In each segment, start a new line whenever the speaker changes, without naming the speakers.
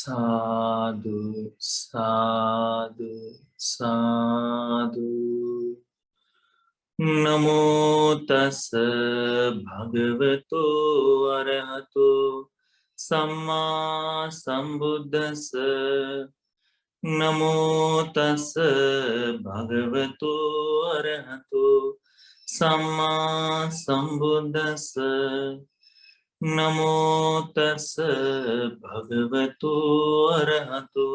Sadhu, sadhu, sadhu. Namo tassa bhagavato arahato samma sambuddhassa. Namo tassa bhagavato arahato samma sambuddhassa. Namo tassa bhagavato arahato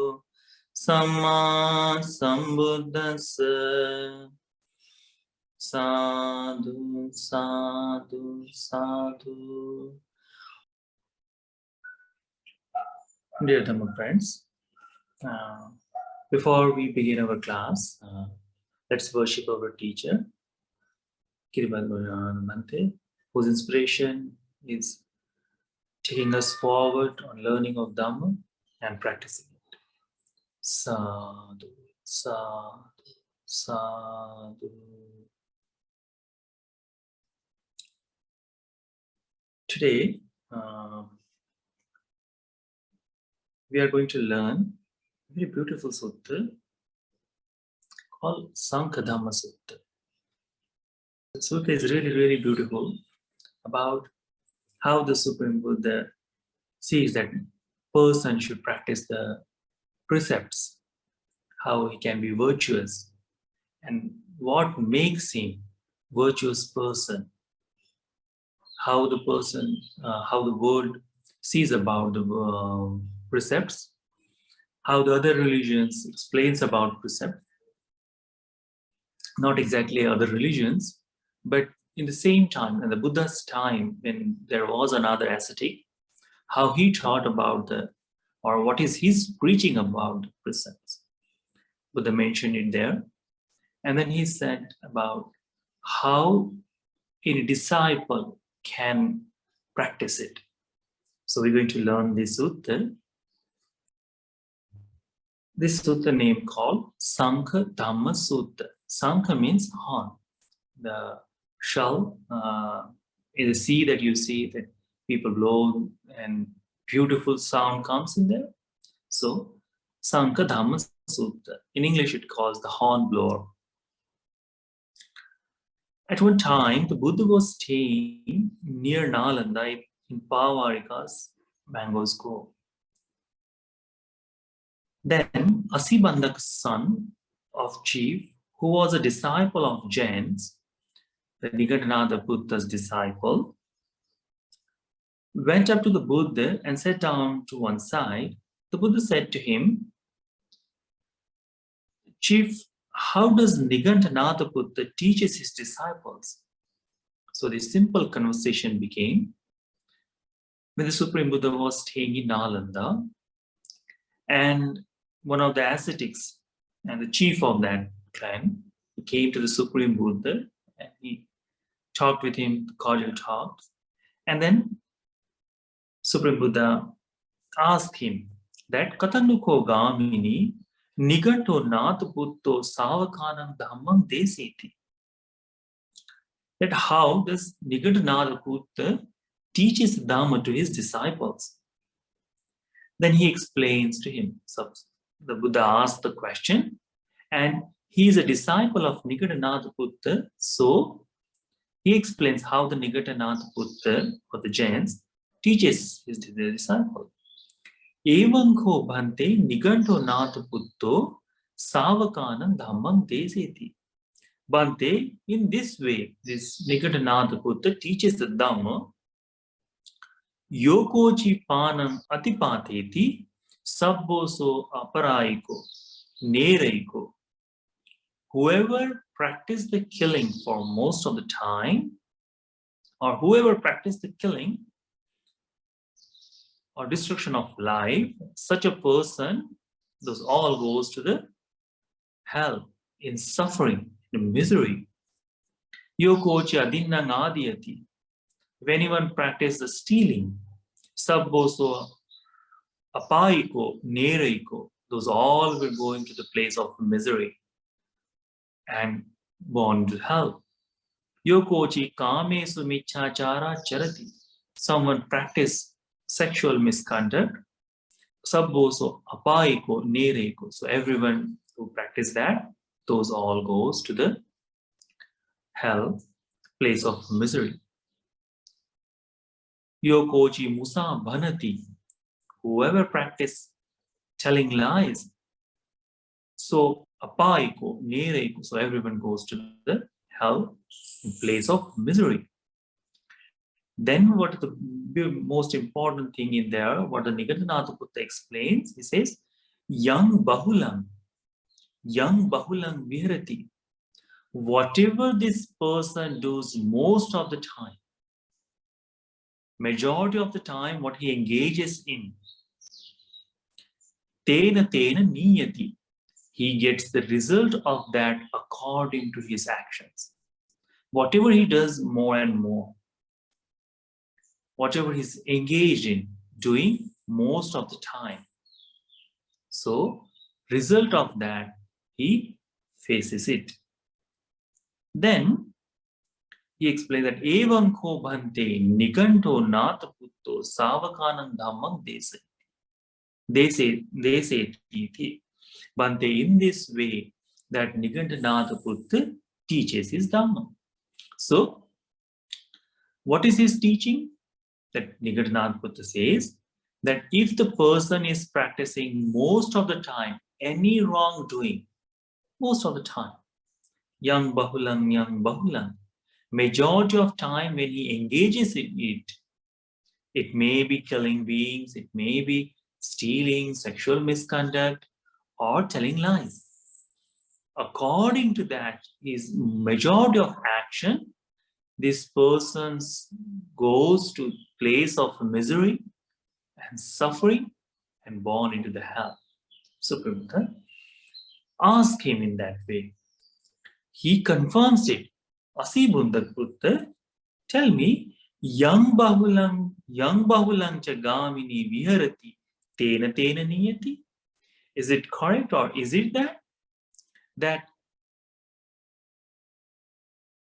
samma sambuddhassa. Sadhu, sadhu, sadhu. Dear Dhamma friends, before we begin our class, let's worship our teacher, Kiribati, whose inspiration is taking us forward on learning of Dhamma and practicing it. Sadhu, sadhu, sadhu. Today, we are going to learn a very beautiful sutta called Saṅkhadhamasutta. The sutta is really, really beautiful about how the Supreme Buddha sees that person should practice the precepts, how he can be virtuous, and what makes him virtuous person, how the person, how the world sees about the precepts, how the other religions explains about precepts. Not exactly other religions, but in the same time, in the Buddha's time, when there was another ascetic, how he taught about or what is his preaching about precepts. Buddha mentioned it there. And then he said about how a disciple can practice it. So we're going to learn this sutta. This sutta name called Saṅkhadhamasutta. Saṅkha means horn. The shell is a sea that you see that people blow and beautiful sound comes in there. So Saṅkhadhamasutta. In English it calls the horn blower. At one time, the Buddha was staying near Nalanda in Pavarika's mangoes grow. Then Asibandak's son of chief, who was a disciple of Jains, the Nigadanatha Buddha's disciple, went up to the Buddha and sat down to one side. The Buddha said to him, "Chief, how does Nigadanatha Buddha teaches his disciples?" So this simple conversation began when the Supreme Buddha was staying in Nalanda, and one of the ascetics and the chief of that clan came to the Supreme Buddha and he talked with him, cordial talks. And then Supreme Buddha asked him that Katanuko Gamini Nigato Nath Buddho Savakanam Dhammam Desiti. That how does Nigadanatha Buddha teaches Dhamma to his disciples? Then he explains to him. So the Buddha asked the question, and he is a disciple of Nigadanatha Buddha. So he explains how the Nigadanatha Buddha, or the Jains, teaches his disciple. Evankho bhante Niganto Natha Buddho Savakanam Dhammam Deseti. Bhante, in this way, this Nigadanatha Buddha teaches the Dhamma. Yokochi panam atipateti sabboso aparaiko nereiko. Whoever practiced the killing for most of the time, or whoever practiced the killing or destruction of life, such a person, those all goes to the hell, in suffering, in misery. Yokochi adinnang adiyati. If anyone practices the stealing, sabboso apaiko nereiko, those all will go into the place of misery and born to hell. Yokochi kamesu michachara charati. Someone practice sexual misconduct, sabboso, apaiko, nereko. So everyone who practice that, those all goes to the hell, place of misery. Yokoji musa bhanati. Whoever practice telling lies, so apaiko, nereko. So everyone goes to the hell, place of misery. Then what is the most important thing in there, what the Nigantanatha explains, he says, young bahulang viharati. Whatever this person does most of the time, majority of the time, what he engages in, tena niyati, he gets the result of that according to his actions. Whatever he does more and more, whatever he's engaged in doing most of the time, so result of that, he faces it. Then he explains that evam ko bhante nikanto nataputto savakanam dhammam they say bhante, in this way that Nikantanatha teaches his Dhamma. So what is his teaching? That Nikantanatha says that if the person is practicing most of the time any wrongdoing, most of the time, yang bahulang, majority of time when he engages in it, it may be killing beings, it may be stealing, sexual misconduct, or telling lies. According to that, his majority of action, this person goes to place of misery and suffering and born into the hell. Supreme Buddha ask him in that way. He confirms it. Asibunda Buddha, tell me, yang bahulang cha gamini viharati tena niyati. Is it correct, or is it that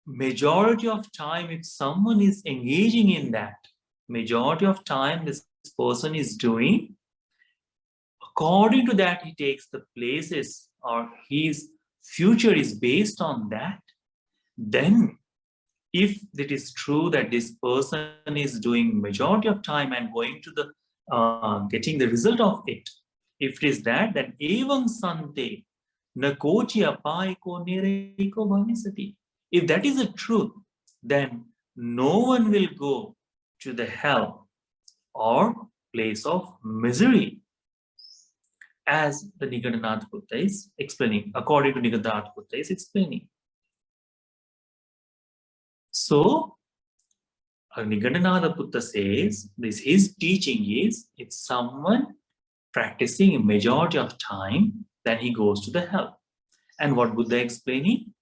majority of time, if someone is engaging in that, majority of time this person is doing, according to that he takes the places, or his future is based on that? Then if it is true that this person is doing majority of time and going to the getting the result of it, if it is that, then evam sante na kochi apaiko nereko bhavisati. If that is the truth, then no one will go to the hell or place of misery, as the Nigantanatha is explaining, according to Nigantanatha is explaining. So, Nigantanatha says, this his teaching is, if someone practicing a majority of time, then he goes to the hell. And what Buddha explaining?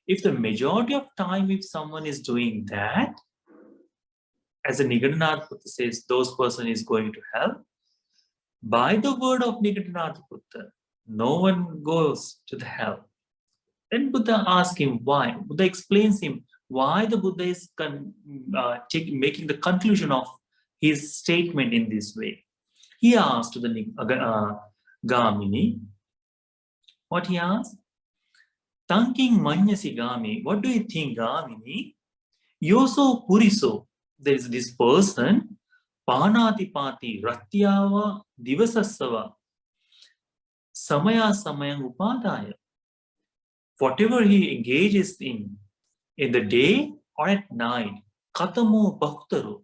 If the majority of time, if someone is doing that, as the Nigantanatha says, those person is going to hell, by the word of Nigantanatha, no one goes to the hell. Then Buddha asks him why. Buddha explains him why the Buddha is making the conclusion of his statement in this way. He asked to the Gamini, what he asked? Tanking manyasi Gami, what do you think, Gamini? Yoso puriso, there is this person, panatipati ratyava divasasava samaya samayam upadaya. Whatever he engages in the day or at night, katamo bhaktaro,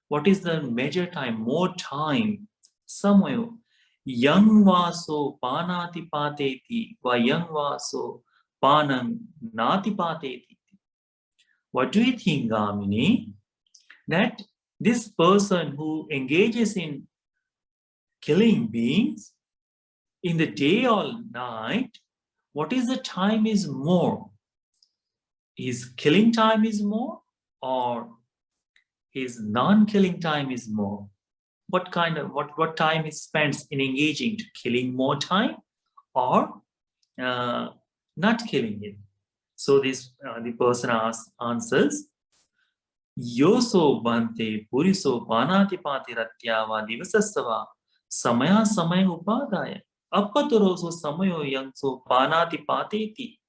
what is the major time, more time, samayo, yang vaso panatipateti va yang vaso panam natipateti. What do you think, Gamini? That this person who engages in killing beings in the day or night, what is the time is more? His killing time is more, or his non-killing time is more? What kind of what time he spends in engaging to killing more time, or not killing it? So this the person answers, Yoso bante puriso panatipati ratyava divasasava samaya samaya upadaya appataroso samayo yangso panati pateti.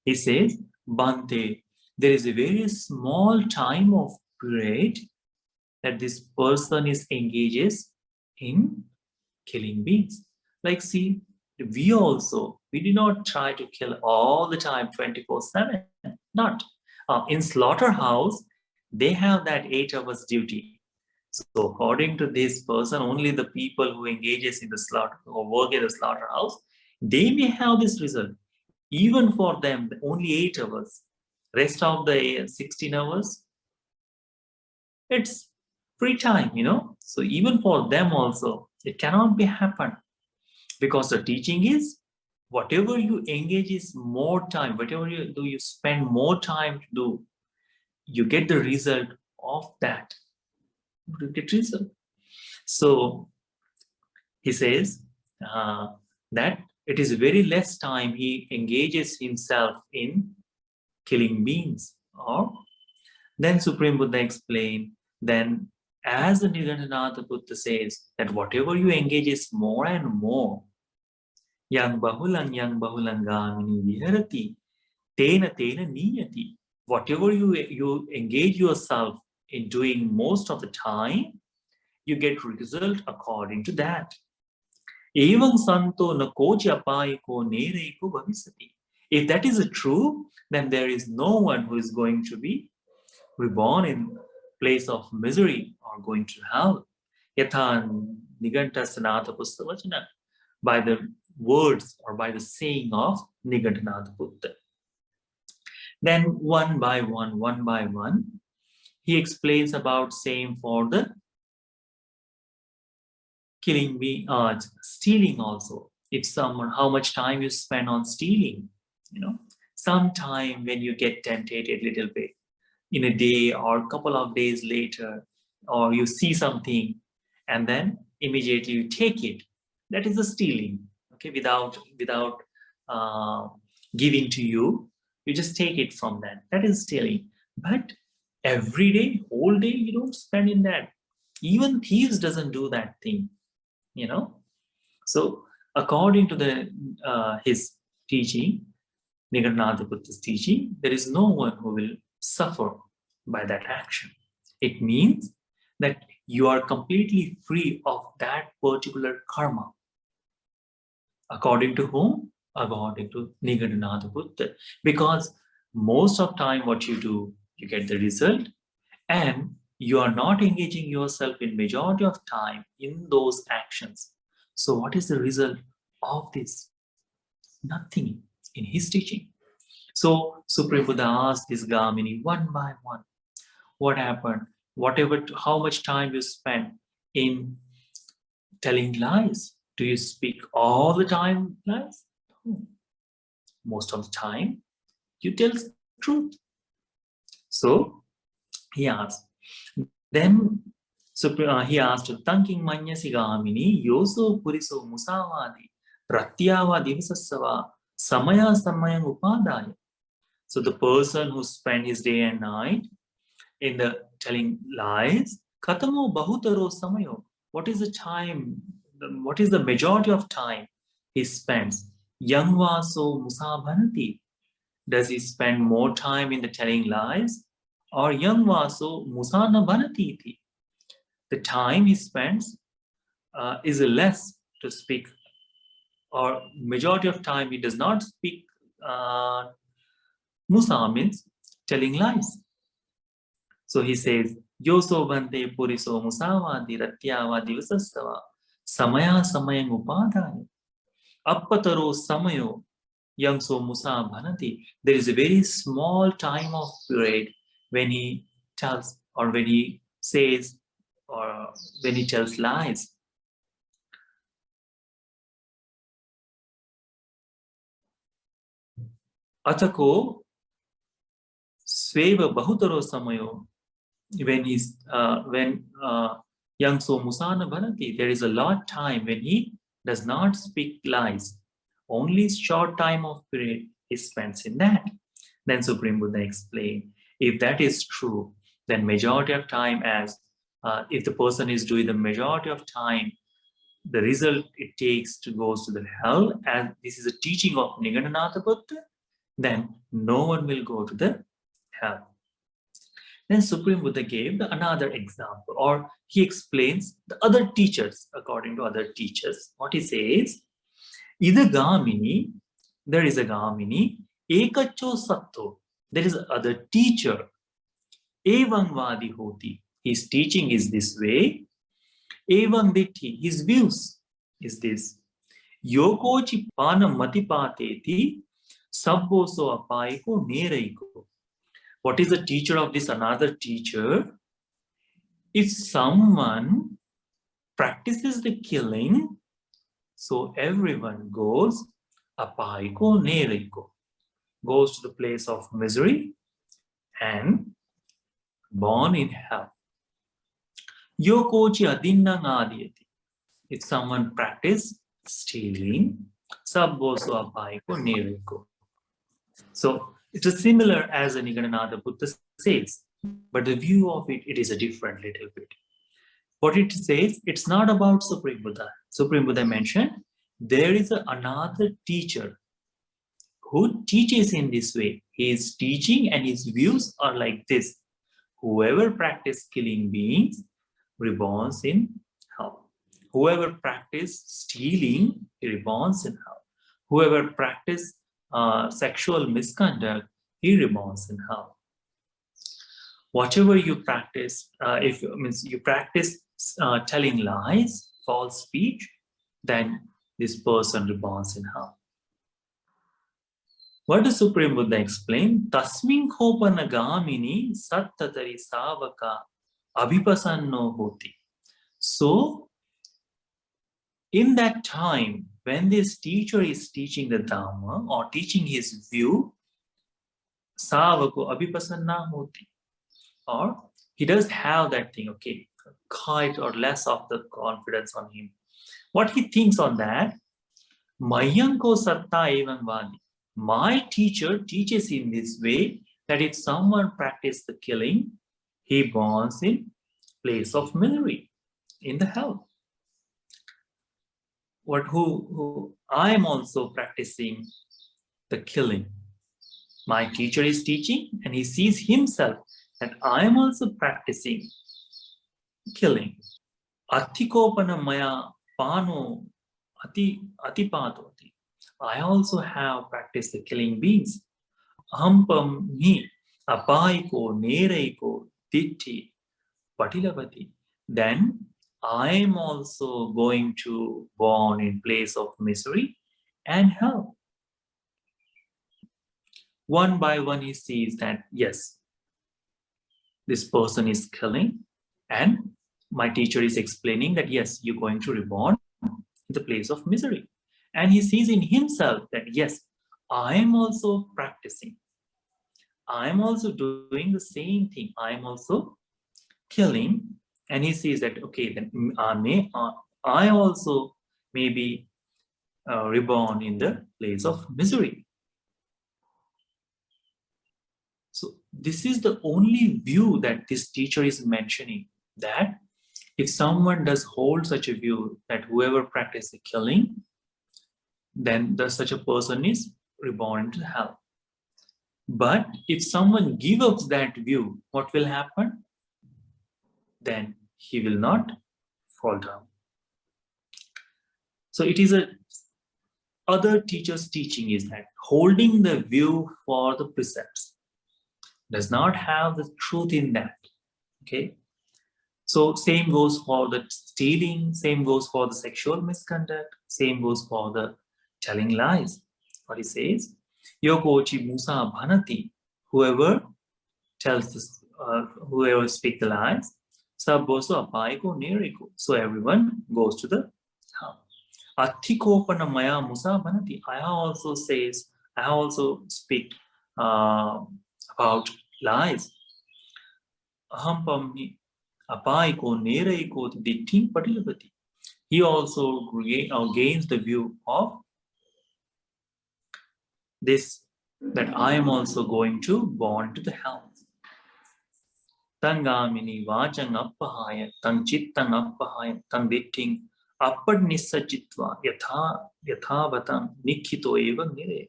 He says, Bante, there is a very small time of period that this person is engages in killing beings. Like, see, we do not try to kill all the time 24/7. Not. In slaughterhouse, they have that 8 hours duty. So according to this person, only the people who engages in the slaughter or work in the slaughterhouse, they may have this result. Even for them, only 8 hours. Rest of the 16 hours, it's free time, So even for them also, it cannot be happen, because the teaching is whatever you engage is more time, whatever you do, you spend more time to do, you get the result of that. You get result. So he says that it is very less time he engages himself in killing beings. Or then Supreme Buddha explained, then as the Niganthanatha says, that whatever you engage is more and more, yang bahulang gamini viharati, tena tena niyati. Whatever you engage yourself in doing most of the time, you get result according to that. Evam santo na koji apayiko nereiko bhavisati. If that is true, then there is no one who is going to be reborn in place of misery or going to hell. Yathan Niganta Sanatha Pustavachana, by the words or by the saying of Nigantanatha Buddha. Then one by one, he explains about same for the killing stealing also. If someone, how much time you spend on stealing, sometime when you get tempted a little bit, in a day or a couple of days later, or you see something and then immediately you take it, that is the stealing. Okay, without giving to you, you just take it from that is stealing. But every day, whole day, you don't spend in that. Even thieves doesn't do that thing. So according to his teaching, Niganatha Buddha's teaching, there is no one who will suffer by that action. It means that you are completely free of that particular karma. According to whom? According to Niganatha Buddha. Because most of time what you do, you get the result, and you are not engaging yourself in majority of time in those actions. So what is the result of this? Nothing in his teaching. So Supreme Buddha asked this Gamini one by one, what happened? How much time you spend in telling lies? Do you speak all the time lies? No. Most of the time, you tell truth. So he asked. Then he asked, Tanking Manyasi Gamini, Yoso Puriso Musavadi, Pratyava Divasasava, Samaya Samayang Upadaya. So the person who spent his day and night in the telling lies, Katamo Bahutaro Samayo. What is the time? What is the majority of time he spends? Yangvaso Musabhanati. Does he spend more time in the telling lies? Or Yangvaso Musana Bhanati? The time he spends is less to speak, or majority of time he does not speak. Musa means telling lies. So he says, Yoso Bante Puriso Musavadi Ratyava Divasastava Samaya Samayang Upadaya Appataro Samayo Yangso Musa Bhanati. There is a very small time of period when he tells, or when he says, or when he tells lies. Atako Sveva Bahutaro Samayo, when Yangso Musana Bhanati, there is a lot time when he does not speak lies. Only short time of period he spends in that. Then Supreme Buddha explained, if that is true, then majority of time, as if the person is doing the majority of time, the result it takes to goes to the hell, and this is a teaching of Nigananathaputta, then no one will go to the hell. Then Supreme Buddha gave another example, or he explains the other teachers, according to other teachers. What he says, Ida Gamini, there is a Gamini, Ekacho Satto, there is other teacher, Evam Vadi Hoti, his teaching is this way, Evam Ditti, his views is this. Yokochi Pana Matipateti, Sabboso Apaiko Nereiko. What is the teacher of this another teacher? If someone practices the killing, so everyone goes apaiko neriko, goes to the place of misery and born in hell. Yokochi adinnang adiyati. If someone practice stealing, sabboso apaiko neriko. So it is similar as Nigananatha Buddha says, but the view of it, it is a different little bit. What it says, it's not about Supreme Buddha. Supreme Buddha mentioned, there is another teacher who teaches in this way. His teaching and his views are like this. Whoever practices killing beings, reborns in hell. Whoever practices stealing, he reborns in hell. Whoever practices sexual misconduct, he reborns in hell. Whatever you practice, if means you practice telling lies, false speech, then this person reborns in hell. What does Supreme Buddha explain? Tasmin kopanagamini sattatari savaka abhipasanno hoti. So, in that time, when this teacher is teaching the Dhamma or teaching his view, savako abhipasanna hoti. Or he does have that thing, okay, quite or less of the confidence on him. What he thinks on that, Mayanko satta evam vadi. My teacher teaches in this way that if someone practices the killing, he borns in place of misery, in the hell. Who I am also practicing the killing. My teacher is teaching and he sees himself that I am also practicing killing. Atikopana maya pano atipatoti. I also have practiced the killing beings. Ahampam mi apaiko nereiko ditti patilavati. Then I am also going to born in place of misery and hell. One by one he sees that, yes, this person is killing, and my teacher is explaining that, yes, you're going to reborn in the place of misery. And he sees in himself that, yes, I am also practicing. I am also doing the same thing. I am also killing. And he sees that, okay, then I also may be reborn in the place of misery. So this is the only view that this teacher is mentioning, that if someone does hold such a view that whoever practices killing, then such a person is reborn into hell. But if someone gives up that view, what will happen? Then he will not fall down. So it is other teachers' teaching is that holding the view for the precepts does not have the truth in that. Okay. So same goes for the stealing, same goes for the sexual misconduct, same goes for the telling lies. What he says, Yokochi Musa Bhanati, whoever tells this, whoever speaks the lies, Sabboso Apaiko Neriko. So everyone goes to the hell. Athikopana Maya Musa Bhanati. I also speak about lies. Ahampamni Apaiko Nereiko Ditting Patilavati. He also gains the view of this, that I am also going to born to the hell. Tangamini vachang appahaya, tang chittang appahaya, tang ditting appadnissajitva yathavatang nikhito eva nire.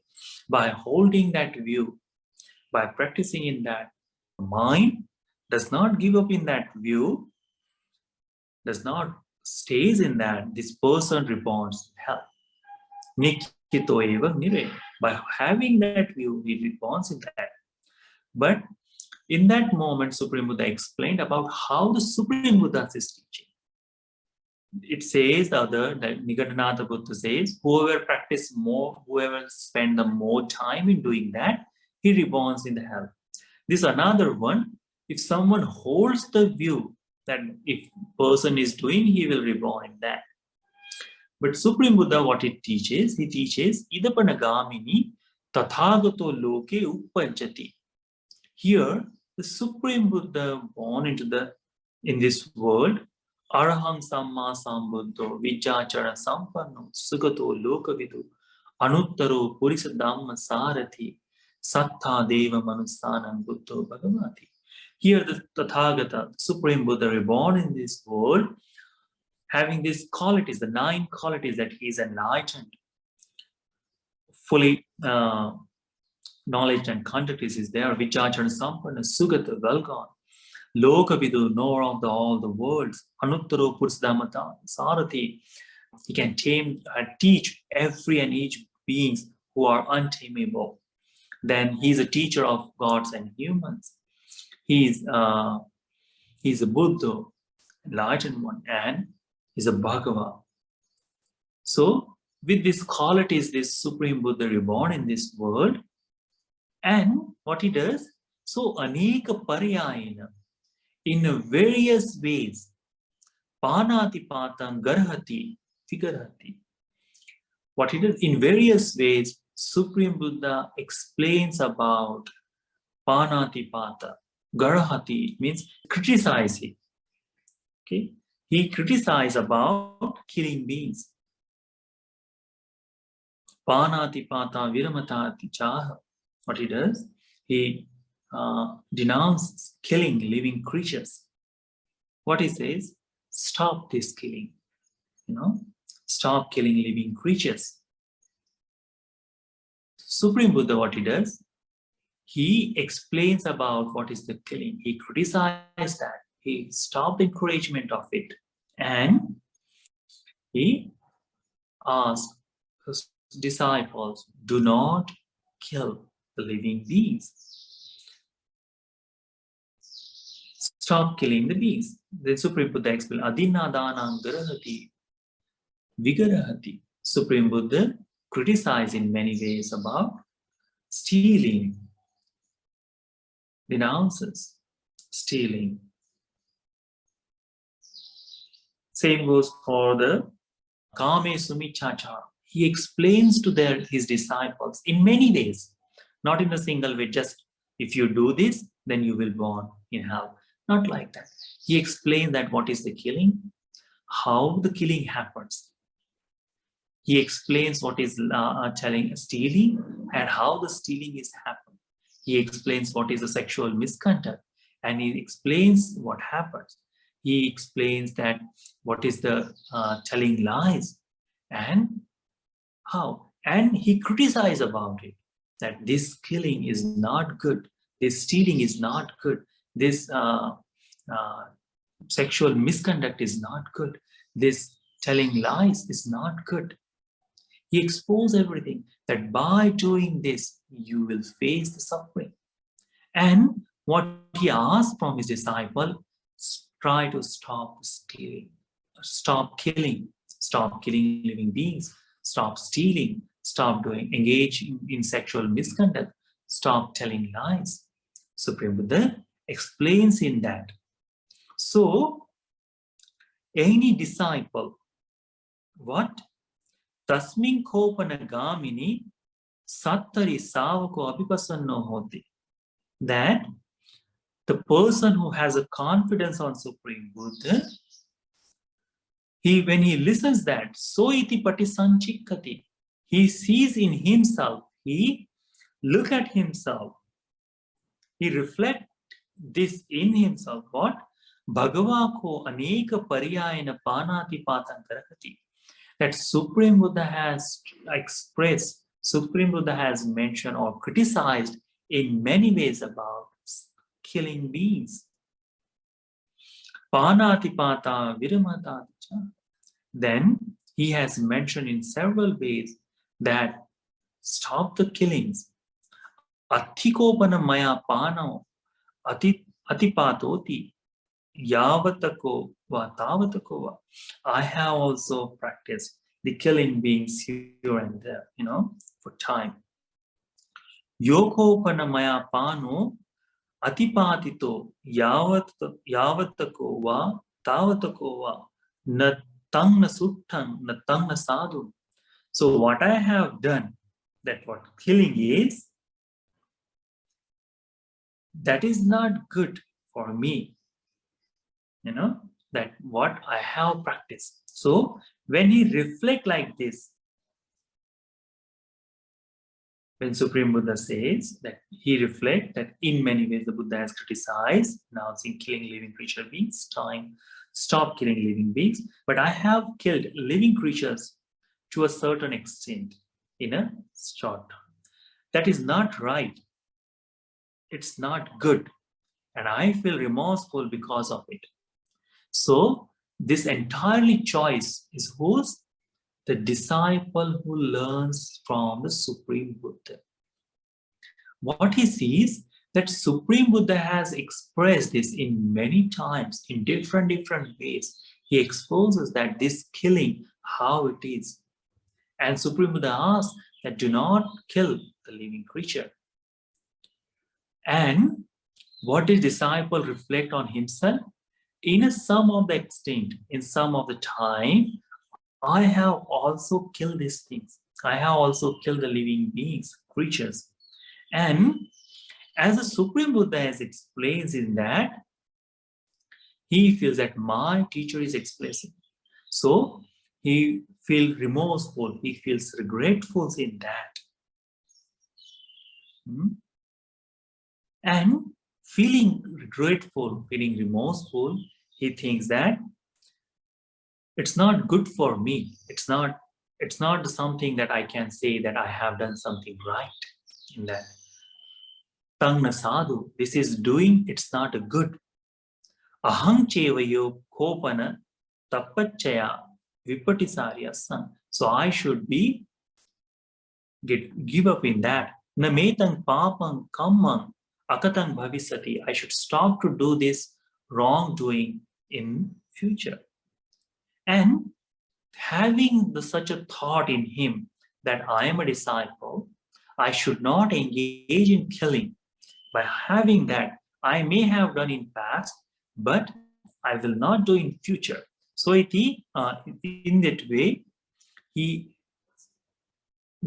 By holding that view, by practicing in that, mind does not give up in that view, does not stays in that, this person reborns hell. Nikhito eva nire. By having that view, he reborns in that. But in that moment, Supreme Buddha explained about how the Supreme Buddha is teaching. It says that Nigadhanatha Buddha says, whoever practice more, whoever spend the more time in doing that, he reborns in the hell. This another one, if someone holds the view that if person is doing, he will reborn in that. But Supreme Buddha, what he teaches Idapanagamini Tathagato Loke Uppajjati. Here, the Supreme Buddha born in this world, Arahang Samma Sambuddho Vijachara Sampanno Sugato Lokavidu Anuttaro Purisa Dhamma Sarathi Sattha Deva Manusanam Buddho Bhagavati. Here, the Tathagata, Supreme Buddha, reborn in this world, having these qualities, the 9 qualities that he is enlightened, fully knowledge and contact is there. Vichachana Sampanna, Sugata, well gone. Lokavidu, knower of all the worlds. Anuttaro Pursadhamata, Sarathi. He can tame and teach every and each beings who are untamable. Then he is a teacher of gods and humans. He is a Buddha, enlightened one, and is a Bhagava. So, with these qualities, this Supreme Buddha reborn in this world. And what he does, so aneka pariyayana, in various ways, panati patam garhati, vigarhati. What he does, in various ways, Supreme Buddha explains about panati pata, garhati, means criticizing. Okay, he criticizes about killing beings. Panati pata viramatati chaha. What he does, he denounces killing living creatures. What he says, stop this killing, stop killing living creatures. Supreme Buddha, what he does, he explains about what is the killing. He criticizes that. He stopped the encouragement of it. And he asked his disciples, do not kill the living beings. Stop killing the beings. Then Supreme Buddha explained, Adinadana garahati, vigarahati. Supreme Buddha criticized in many ways about stealing, denounces stealing. Same goes for the Kame Sumichachara. He explains to his disciples in many ways, not in a single way, just if you do this, then you will born in hell. Not like that. He explains that what is the killing, how the killing happens. He explains what is stealing and how the stealing is happening. He explains what is the sexual misconduct and he explains what happens. He explains that what is the telling lies and how. And he criticizes about it, that this killing is not good, this stealing is not good, this sexual misconduct is not good, this telling lies is not good. He exposed everything, that by doing this, you will face the suffering. And what he asked from his disciple, try to stop stealing, stop killing living beings, stop stealing, stop engaging in sexual misconduct, stop telling lies. Supreme Buddha explains in that. So, any disciple, what? Tasmin kopana gamini sattari savako apipasanno hoti. That the person who has a confidence on Supreme Buddha, when he listens that, so iti patisanchikkati, he sees in himself, he look at himself, he reflect this in himself, what? Bhagavako aneka pariyayana panati patam karakati. That Supreme Buddha has expressed, Supreme Buddha has mentioned or criticized in many ways about killing beings. Panatipata viramata. Then he has mentioned in several ways that stop the killings. Athikopana maya pano atipatoti yavatako va tavatako va. I have also practiced the killing beings here and there, for time. Yokopana maya pano atipatito yavatako va tavatako va. Na tang na suttang na tang na sadhu. So what I have done, that what killing is, that is not good for me. That what I have practiced. So when he reflect like this, when Supreme Buddha says that he reflect that in many ways the Buddha has criticized, announcing killing living creature beings, time, stop killing living beings, but I have killed living creatures to a certain extent in a short time. That is not right. It's not good. And I feel remorseful because of it. So this entirely choice is whose? The disciple who learns from the Supreme Buddha. What he sees, that Supreme Buddha has expressed this in many times, in different ways. He exposes that this killing, how it is. And Supreme Buddha asks that do not kill the living creature. And what did disciple reflect on himself? In some of the extent, in some of the time, I have also killed these things. I have also killed the living beings, creatures. And as the Supreme Buddha has explained in that, he feels that my teacher is expressing. So he feels remorseful, he feels regretful in that. And feeling regretful, feeling remorseful, he thinks that it's not good for me. It's not something that I can say that I have done something right in that. Tangna sadhu, this is doing, it's not a good. Aham chevayo kopana tapachaya vipatisarya san. So I should give up in that. Nametang papang kammang akatang bhavisati. I should stop to do this wrongdoing in future. And having such a thought in him that I am a disciple, I should not engage in killing. By having that, I may have done in past, but I will not do in future. So in that way, he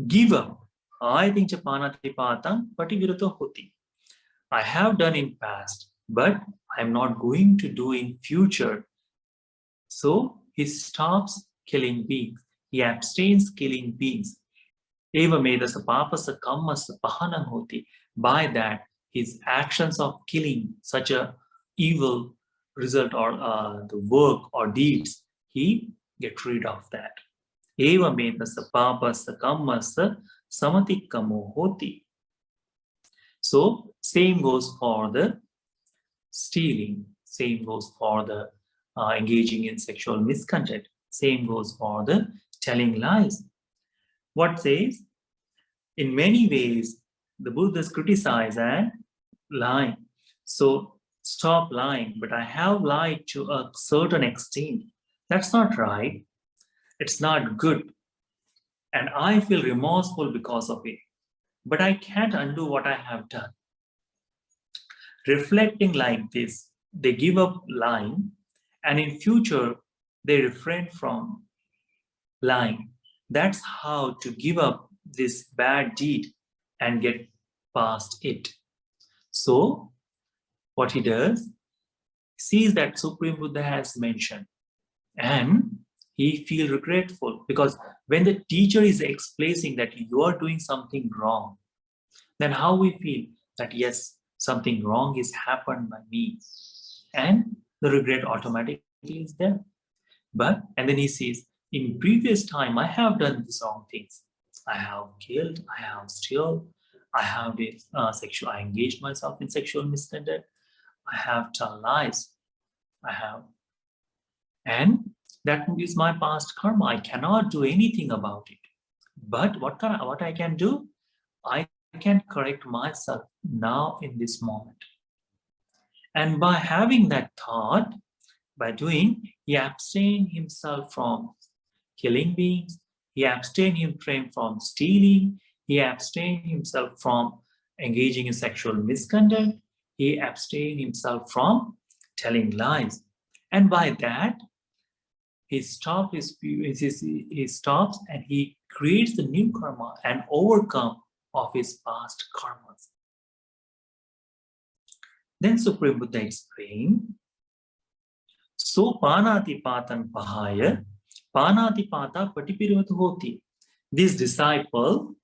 give up. I think Chapanatipatang Pativirato Hoti. I have done in past, but I'm not going to do in future. So he stops killing beings. He abstains killing beings. Eva medasa papasa kammasa pahanam hoti. By that, his actions of killing such a evil result or the work or deeds, he gets rid of that. Eva medasa papasa kammasa samatikamo hoti. So same goes for the stealing. Same goes for the engaging in sexual misconduct. Same goes for the telling lies. What says? In many ways, the Buddhas criticize and lying. So stop lying, but I have lied to a certain extent. That's not right. It's not good. And I feel remorseful because of it. But I can't undo what I have done. Reflecting like this, they give up lying, and in future, they refrain from lying. That's how to give up this bad deed and get past it. So, what he does, sees that Supreme Buddha has mentioned, and he feels regretful because when the teacher is explaining that you are doing something wrong, then how we feel that yes, something wrong is happened by me, and the regret automatically is there. And then he says, in previous time, I have done these wrong things. I have killed, I have stolen, I have I engaged myself in sexual misconduct, I have told lies, I have, and that is my past karma. I cannot do anything about it. But what I can do? I can correct myself now in this moment. And by having that thought, by doing, he abstained himself from killing beings, he abstained himself from stealing, he abstained himself from engaging in sexual misconduct, he abstained himself from telling lies. And by that, he stops and he creates the new karma and overcome of his past karmas. Then Supreme Buddha explained, so panati patan pahaya, panati pata patipirivatu hoti. This disciple,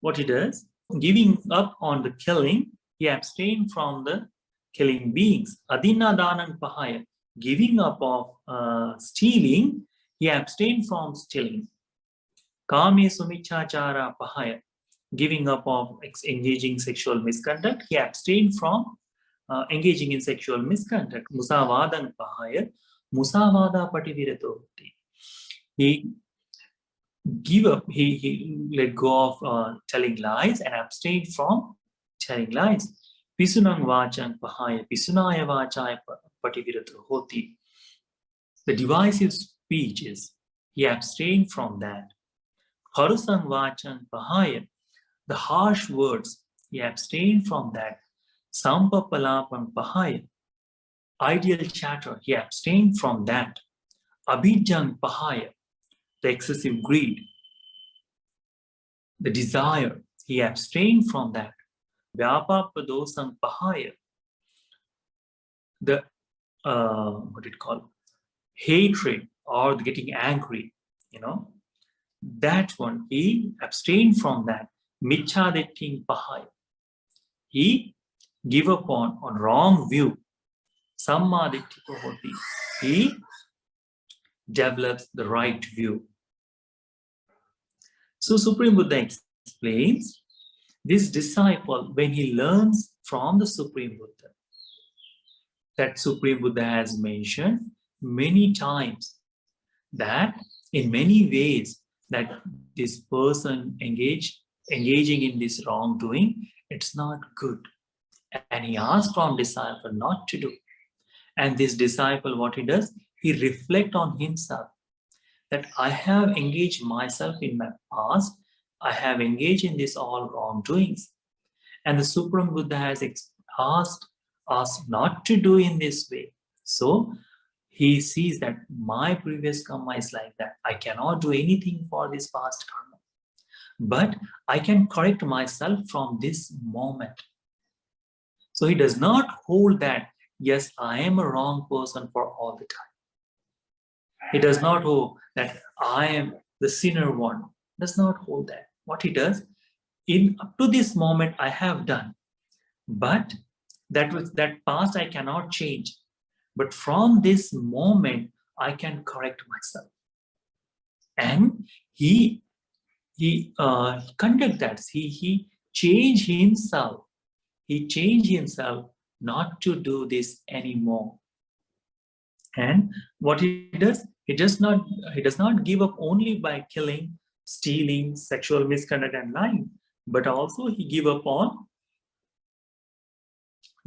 what he does, giving up on the killing, he abstained from the killing beings. Adina danan pahaya, giving up of stealing, he abstained from stealing. Kame sumichachara pahaya, giving up of engaging sexual misconduct, he abstained from engaging in sexual misconduct. Musavadan pahaya, musavada pativiratoti. He give up, he let go of telling lies and abstained from telling lies. Pisunang vachang pahaya, pisunaya vachaya pativiratu hoti. The divisive speeches, he abstained from that. Harusang vachang pahaya, the harsh words, he abstained from that. Sampapalapang pahaya, ideal chatter, he abstained from that. Abhijang pahaya, the excessive greed, the desire, he abstained from that. Vyapapadosang pahaya, the what it called, hatred or getting angry, that one, he abstained from that. Michadetting pahaya, he give up on wrong view. Sammaditthiko hoti, he develops the right view. So Supreme Buddha explains, this disciple, when he learns from the Supreme Buddha, that Supreme Buddha has mentioned many times that in many ways that this person engaging in this wrongdoing, it's not good. And he asks from disciple not to do. And this disciple, what he does, he reflects on himself, that I have engaged myself in my past, I have engaged in this all wrongdoings. And the Supreme Buddha has asked us not to do in this way. So he sees that my previous karma is like that. I cannot do anything for this past karma. But I can correct myself from this moment. So he does not hold that, yes, I am a wrong person for all the time. He does not hold that I am the sinner one. Does not hold that. What he does, up to this moment I have done, but that past I cannot change. But from this moment I can correct myself. And he conduct that. He changed himself. He changed himself not to do this anymore. And what he does, he does not give up only by killing, stealing, sexual misconduct and lying, but also he give up on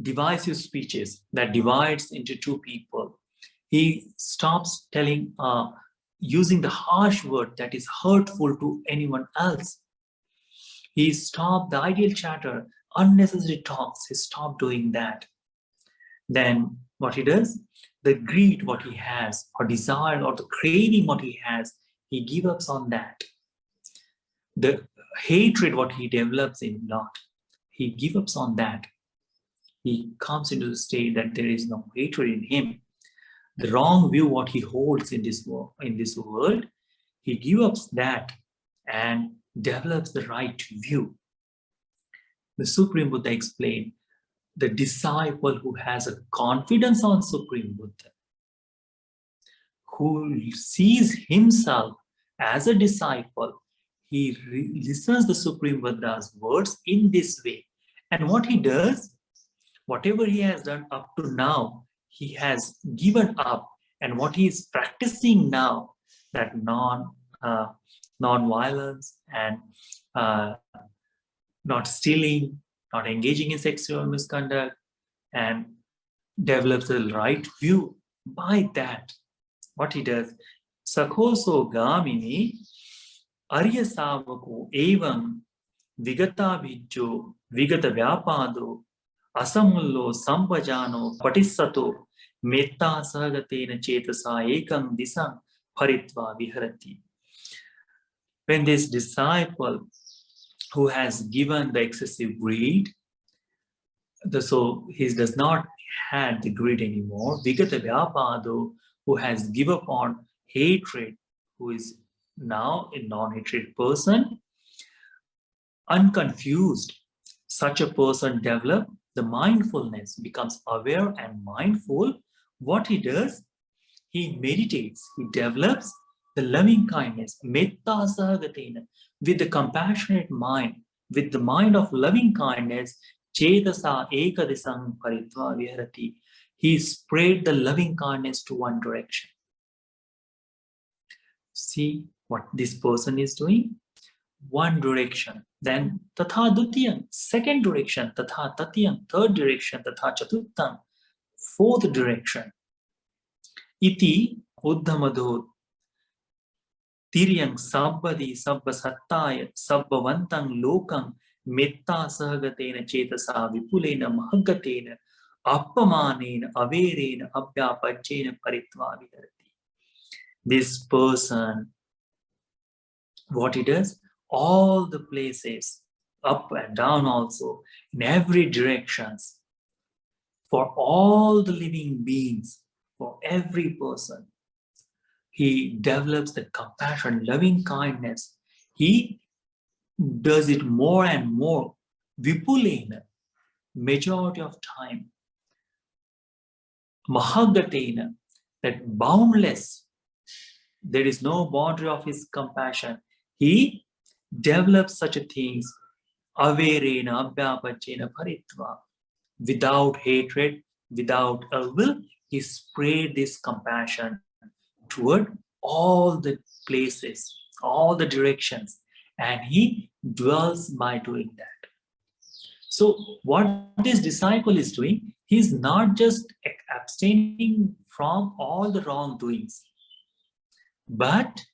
divisive speeches that divides into two people. He stops telling, using the harsh word that is hurtful to anyone else. He stopped the ideal chatter, unnecessary talks. He stopped doing that. Then what he does, the greed what he has, or desire, or the craving what he has, he gives up on that. The hatred what he develops in lot, he gives up on that. He comes into the state that there is no hatred in him. The wrong view what he holds in this world, he gives up that and develops the right view. The Supreme Buddha explained, the disciple who has a confidence on Supreme Buddha, who sees himself as a disciple, he listens the Supreme Buddha's words in this way. And what he does, whatever he has done up to now, he has given up. And what he is practicing now, that non-violence and not stealing, not engaging in sexual misconduct, and develops the right view. By that, what he does, Sakhoso Gamini Arya Savako Evam Vigata Vijjo Vigata Vyapado Asamullo Sampajano Patisato Metta Sagatena Chetasa Ekam Disam Paritva Viharati. When this disciple who has given the excessive greed, so he does not have the greed anymore, Vigata Vyapado, who has given up on hatred, who is now a non-hatred person, unconfused, such a person develops the mindfulness, becomes aware and mindful. What he does, he meditates, he develops the loving kindness, metta sahagatena, with the compassionate mind, with the mind of loving kindness, chetasa ekadisam paritva viharati. He spread the loving kindness to one direction. See what this person is doing? One direction. Then tatha dutiyam, second direction, tatha tatiyam, third direction, tatha chaturtham, fourth direction. Iti uddhamadho tiryang sabbadi sabba sattaya sabbavantang lokam metta sahagatena chetasa vipulena mahagatena appamanena averena abhyapachena paritva viharati. This person, what he does, all the places, up and down also, in every directions, for all the living beings, for every person, he develops the compassion, loving kindness. He does it more and more, vipulena, majority of time, mahagatena, that boundless, there is no boundary of his compassion. He develops such things, averena abhyapachena paritva, without hatred, without ill will. He spread this compassion toward all the places, all the directions, and he dwells by doing that. So what this disciple is doing, he is not just abstaining from all the wrongdoings, but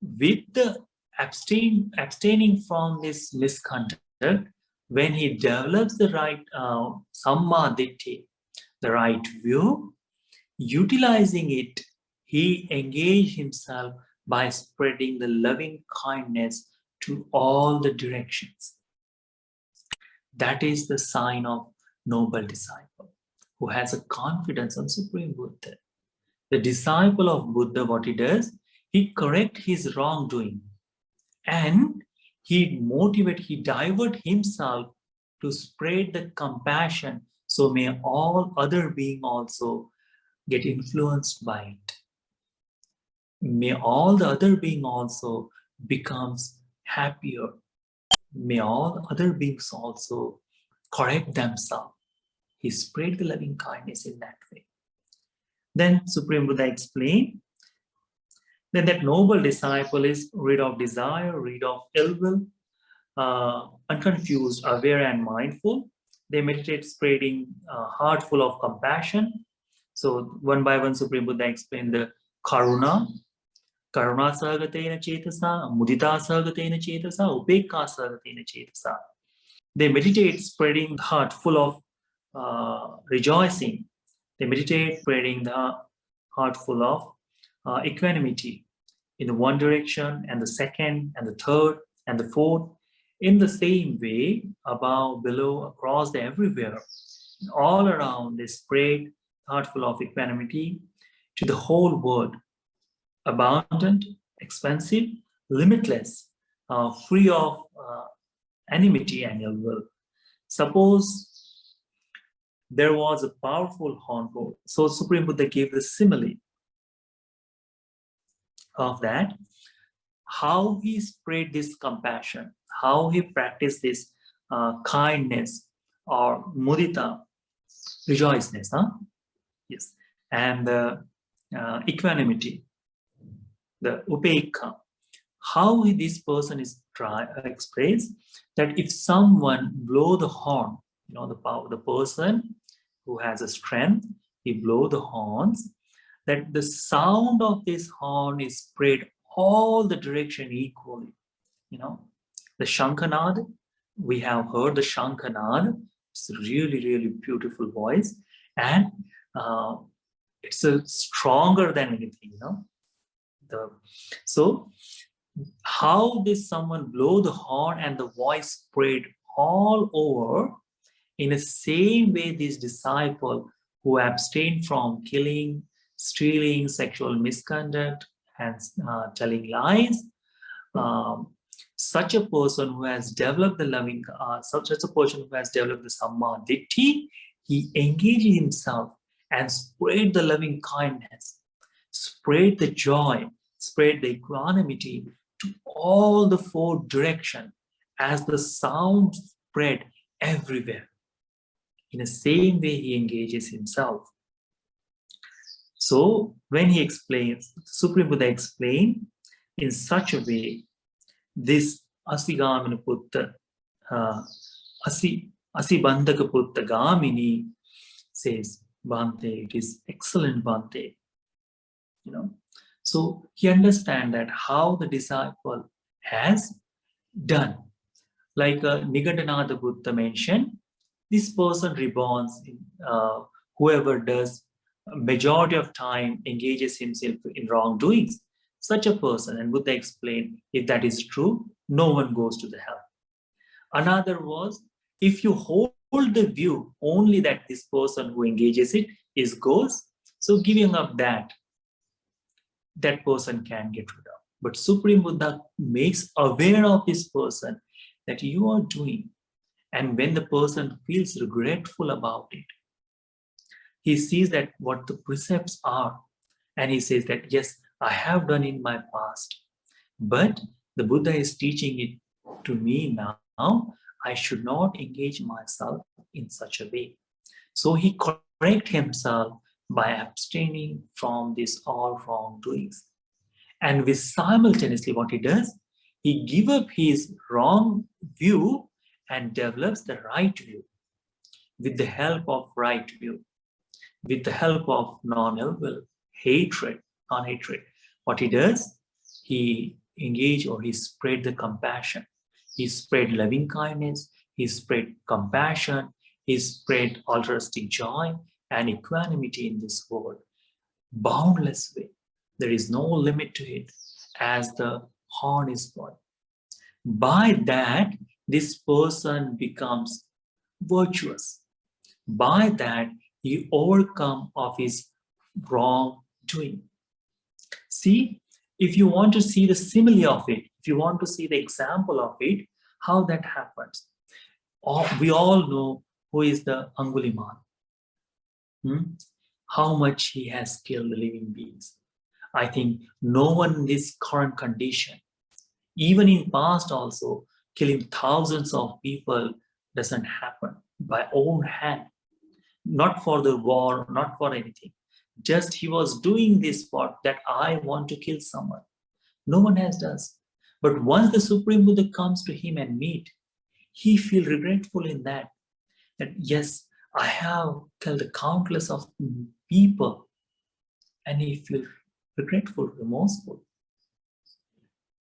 with the abstaining from this misconduct, when he develops the right samma ditti, the right view, utilizing it, he engaged himself by spreading the loving kindness to all the directions. That is the sign of noble disciple who has a confidence on Supreme Buddha. The disciple of Buddha, what he does, he corrects his wrongdoing and he motivates, he divert himself to spread the compassion, so may all other beings also get influenced by it. May all the other beings also becomes happier. May all other beings also correct themselves. He spread the loving kindness in that way. Then Supreme Buddha explained then that noble disciple is rid of desire, rid of ill will, unconfused, aware and mindful. They meditate spreading a heart full of compassion. So one by one Supreme Buddha explained the karuna sahagatena chetasa, mudita sahagatena chetasa, upekka sahagatena chetasa. They meditate spreading the heart full of rejoicing. They meditate spreading the heart full of equanimity in the one direction and the second and the third and the fourth. In the same way, above, below, across, everywhere, all around, they spread heart full of equanimity to the whole world, abundant, expansive, limitless, free of enmity and ill will. Suppose there was a powerful horn. So Supreme Buddha gave the simile of that, how he spread this compassion, how he practiced this kindness or mudita, rejoiceness, yes, and the equanimity, the upekha. How this person is expressed that if someone blow the horn, the person who has a strength, he blow the horns, that the sound of this horn is spread all the direction equally. The Shankhanad, we have heard the Shankhanad. It's a really, really beautiful voice, and it's stronger than anything. So how this someone blow the horn and the voice spread all over, in the same way this disciple who abstained from killing, stealing, sexual misconduct, and telling lies, such a person who has developed the loving, such a person who has developed the Samma Ditti, he engages himself and spread the loving kindness, spread the joy, spread the equanimity to all the four directions as the sound spread everywhere. In the same way, he engages himself. So when he explains, Supreme Buddha explained in such a way, this Asigamina Putta, Asibandhaka Putta Gamini says, Bhante, it is excellent Bhante. So he understands that how the disciple has done. Like Nigandanatha Buddha mentioned, this person reborns, whoever does majority of time engages himself in wrongdoings. Such a person, and Buddha explained, if that is true, no one goes to the hell. Another was, if you hold the view only that this person who engages it is goes, so giving up that person can get rid of. But Supreme Buddha makes aware of this person that you are doing. And when the person feels regretful about it, he sees that what the precepts are. And he says that, yes, I have done in my past. But the Buddha is teaching it to me now. I should not engage myself in such a way. So he corrects himself by abstaining from these all wrongdoings. And with simultaneously what he does, he gives up his wrong view and develops the right view with the help of right view, with the help of non-ill will, non-hatred. What he does, he engage or he spread the compassion. He spread loving kindness, he spread compassion, he spread altruistic joy and equanimity in this world. Boundless way. There is no limit to it as the horn is blown. By that, this person becomes virtuous. By that, he overcomes of his wrongdoing. See, if you want to see the simile of it, if you want to see the example of it, how that happens. We all know who is the Anguliman. How much he has killed the living beings. I think no one in this current condition, even in past also, killing thousands of people doesn't happen by own hand. Not for the war, not for anything. Just he was doing this for that I want to kill someone. No one else does. But once the Supreme Buddha comes to him and meet, he feels regretful in that yes, I have killed countless of people, and he feels regretful, remorseful.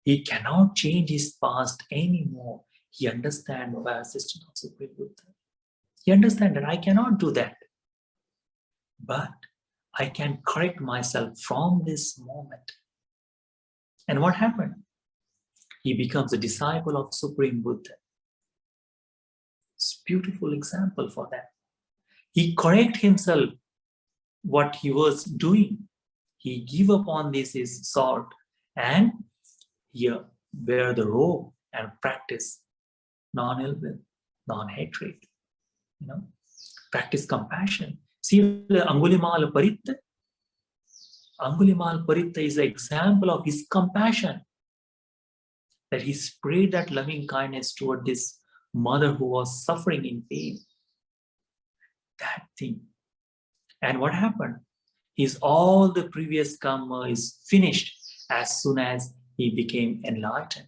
He cannot change his past anymore. He understands by assistance of Supreme Buddha. He understands that I cannot do that. But I can correct myself from this moment. And what happened? He becomes a disciple of Supreme Buddha. It's a beautiful example for that. He correct himself what he was doing. He give up on this his sword and here wear the robe and practice non-ill will, non-hatred. Practice compassion. See the Angulimal Paritta. Angulimal Paritta is an example of his compassion. That he spread that loving kindness toward this mother who was suffering in pain. That thing. And what happened? All the previous karma is finished as soon as he became enlightened.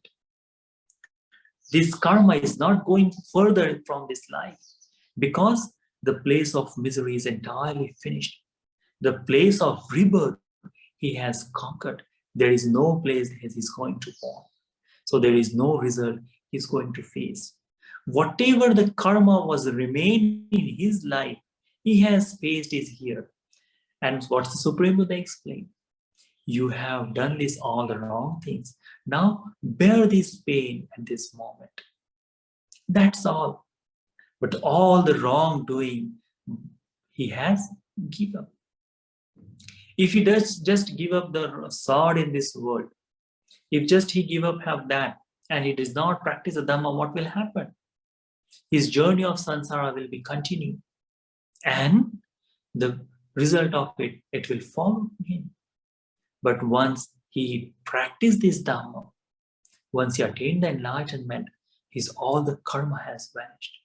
This karma is not going further from this life because the place of misery is entirely finished. The place of rebirth he has conquered. There is no place that he's going to fall. So there is no result he's going to face. Whatever the karma was remaining in his life, he has faced is here. And what the Supreme Buddha explained? You have done this all the wrong things. Now bear this pain at this moment. That's all. But all the wrongdoing he has given up. If he does just give up the sword in this world, if just he give up have that and he does not practice the Dhamma, what will happen? His journey of samsara will be continued. And the result of it, it will follow him. But once he practiced this Dhamma, once he attained the enlightenment, all the karma has vanished.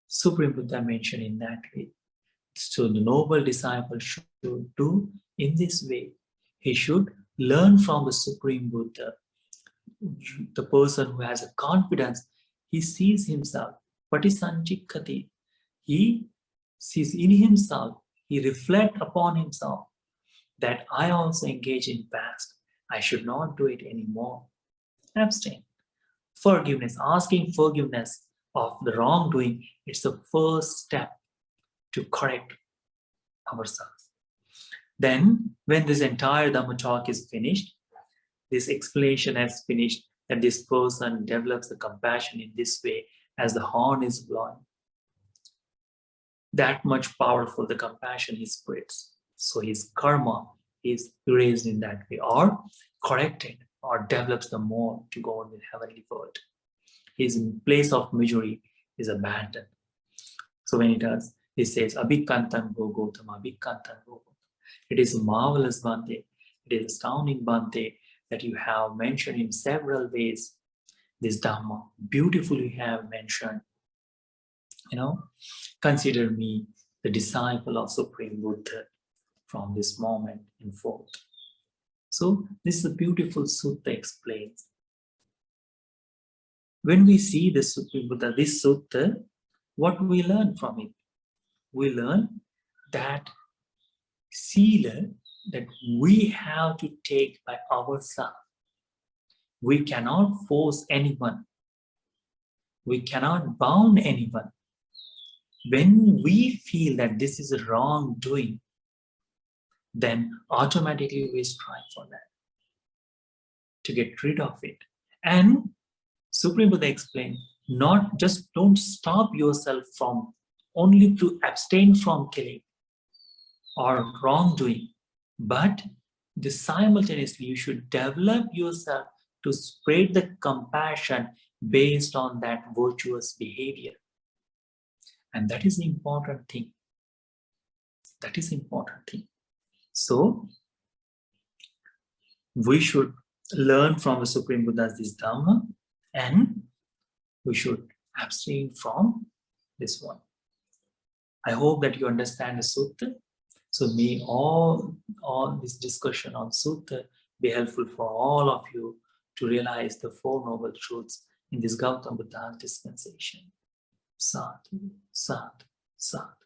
Supreme Buddha mentioned in that way. So the noble disciple should do in this way. He should learn from the Supreme Buddha. The person who has a confidence, he sees himself. Patisanchikkati. He sees in himself, he reflects upon himself that I also engage in past. I should not do it anymore. Abstain. Forgiveness, asking forgiveness of the wrongdoing, it's the first step to correct ourselves. Then, when this entire Dhamma talk is finished, this explanation has finished, and this person develops the compassion in this way as the horn is blowing. That much powerful the compassion he spreads. So his karma is erased in that way, or corrected, or develops the more to go on with heavenly world. His place of misery is abandoned. So when he does, he says, Abhikantan go Gautama, Abhikantan go Gautama. It is a marvelous Bhante, it is astounding Bhante that you have mentioned in several ways this Dhamma. Beautifully you have mentioned. Consider me the disciple of Supreme Buddha from this moment in forth. So this is a beautiful sutta explains. When we see the Supreme Buddha, this sutta, what we learn from it? We learn that sila that we have to take by ourselves. We cannot force anyone. We cannot bound anyone. When we feel that this is a wrongdoing, then automatically we strive for that, to get rid of it. And Supreme Buddha explained, not just don't stop yourself from only to abstain from killing or wrongdoing, but simultaneously you should develop yourself to spread the compassion based on that virtuous behavior. And that is the important thing. That is the important thing. So, we should learn from the Supreme Buddha's this Dhamma, and we should abstain from this one. I hope that you understand the Sutta. So may all this discussion on Sutta be helpful for all of you to realize the Four Noble Truths in this Gautama Buddha dispensation. Sadhu, sadhu, sadhu.